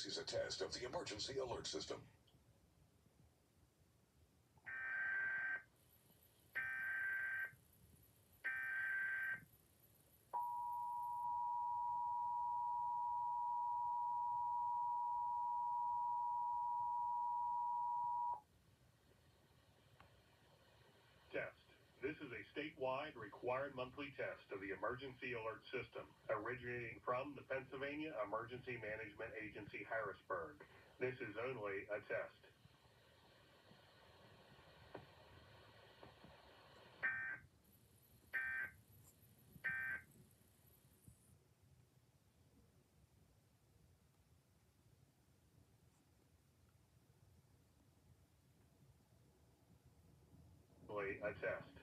is a test of the emergency alert system. Test. This is a statewide required monthly test of the emergency alert system, originating from the Pennsylvania Emergency Management Agency, Harrisburg. This is only a test. Only a test.